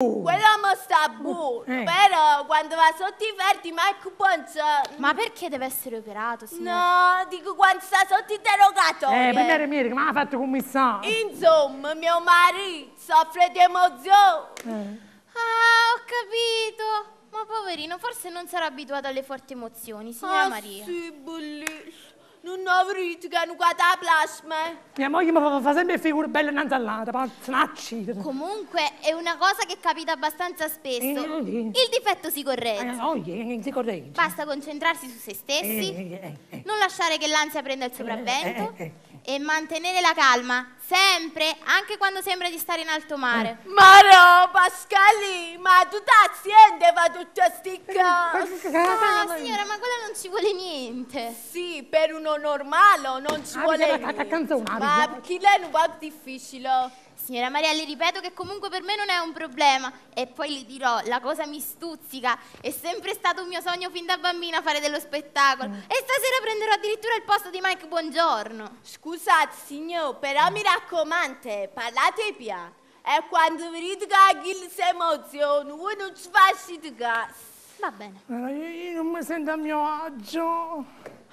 Quello sta buono, però quando va sotto i ferri Mike Buongiorno. Ma perché deve essere operato, signora? No, dico quando sta sotto interrogatorio. Per me, come ha fatto commissario? Insomma, mio marito soffre di emozioni. Ah, ho capito. Ma poverino, forse non sarà abituato alle forti emozioni, signora Maria. Sì, bellissimo. Non avrete che hanno guardato plasma. Mia moglie mi fa sempre figure belle innanzallate, snacci. Comunque è una cosa che capita abbastanza spesso. Il difetto si corregge. Si corregge. Basta concentrarsi su se stessi, non lasciare che l'ansia prenda il sopravvento e mantenere la calma, sempre, anche quando sembra di stare in alto mare. Ma no, Pascali, ma tu t'aziende fa tutte sti cose. No, signora, ma quella non ci vuole niente. Sì, per uno normale non ci vuole niente. Ma perché lei è un po' difficile. Signora Maria, le ripeto che comunque per me non è un problema. E poi le dirò, la cosa mi stuzzica. È sempre stato un mio sogno fin da bambina fare dello spettacolo. E stasera prenderò addirittura il posto di Mike Buongiorno. Scusate, signor, però mi raccomando, parlate piano. E quando vedete che chi si emoziona, voi non ci fate caso. Va bene. Io non mi sento a mio agio.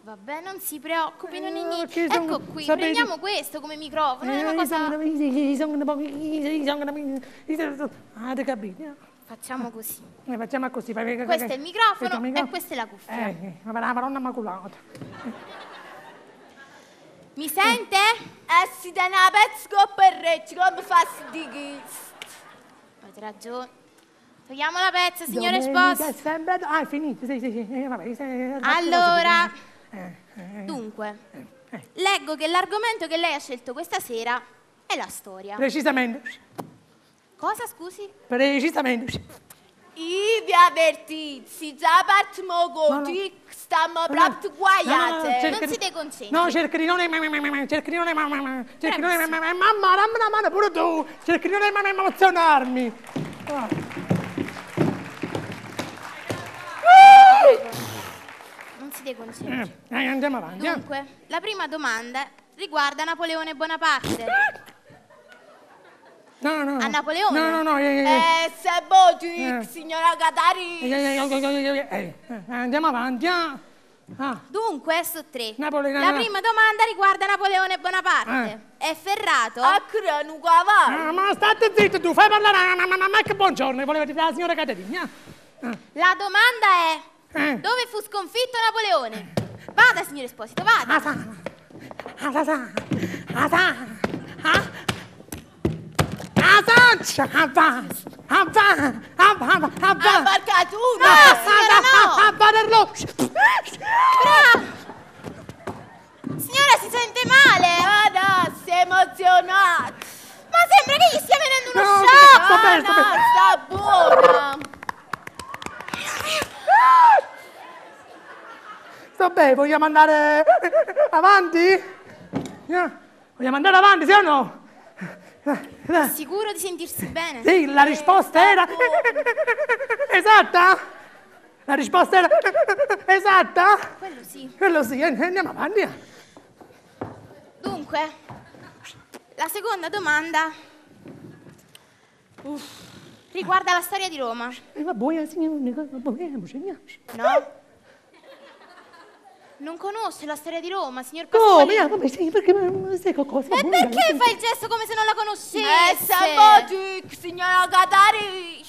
Vabbè, non si preoccupi, non è niente. Ecco qui, prendiamo questo come microfono, è una cosa... Facciamo così. Facciamo così. Questo è il microfono e questa è la cuffia. Ma la Madonna Immacolata. Mi sente? Si tiene la pezza per recci, come fa si dice? Avete ragione. Togliamo la pezza, signore sposo. È finito, sì. Allora... Dunque, leggo che l'argomento che lei ha scelto questa sera è la storia. Precisamente. Cosa, scusi? Precisamente. Io vi avvertito, se già partiamo così, stiamo proprio guaiate. Non si deconcentri. No, cerchi di non emozionarmi. Mamma, pure tu. Cerchi di non emozionarmi. Non si deconcentri. Andiamo avanti. Dunque, la prima domanda riguarda Napoleone Bonaparte. No. A Napoleone? No. Se voti, signora Catari. Andiamo avanti. Dunque, su tre. La prima domanda riguarda Napoleone Bonaparte. È ferrato? A crano cavallo. Ma state zitto tu, fai parlare a Mike Buongiorno, voleva dire la signora Caterina. La domanda è... Dove fu sconfitto Napoleone? Vada, signor Esposito, vada. Barcatura! Bravo! Signora, si sente male? No, si è emozionato. Ma sembra che gli stia venendo uno shock! No, sta buona. Sto bene, vogliamo andare avanti? Vogliamo andare avanti, sì o no? Sicuro di sentirsi bene? Sì, la risposta era... Esatta? La risposta era... Esatta? Quello sì. Quello sì, andiamo avanti. Dunque, la seconda domanda riguarda la storia di Roma. No? Non conosce la storia di Roma, signor Pasqualino? Come sì, perché sai qualcosa? E perché fa il gesto come se non la conoscesse? Se voti, signora Catari.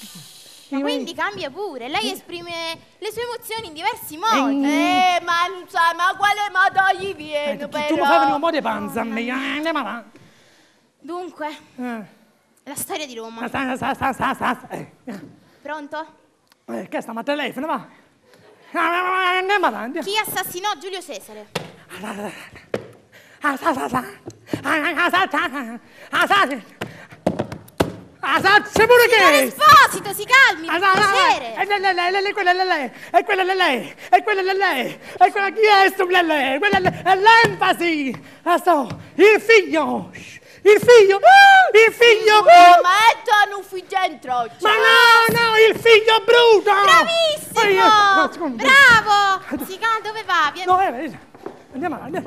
Ma quindi cambia pure, lei esprime le sue emozioni in diversi modi. Ma non sai, ma quale modo gli viene, però? Tu mi fai venire un po' di panza a me, andiamo avanti. Dunque, la storia di Roma. Pronto? Che stiamo a telefono, va? Andiamo avanti. Chi assassinò Giulio Cesare? C'è pure che? Signor Esposito, si calmi, per piacere. È quella chi è sto lei? Quella è l'enfasi. Il figlio. Ma è un figlio dentro. Ma no, il figlio bruto. Bravissimo. Bravo. Si calma, dove va? No, andiamo avanti.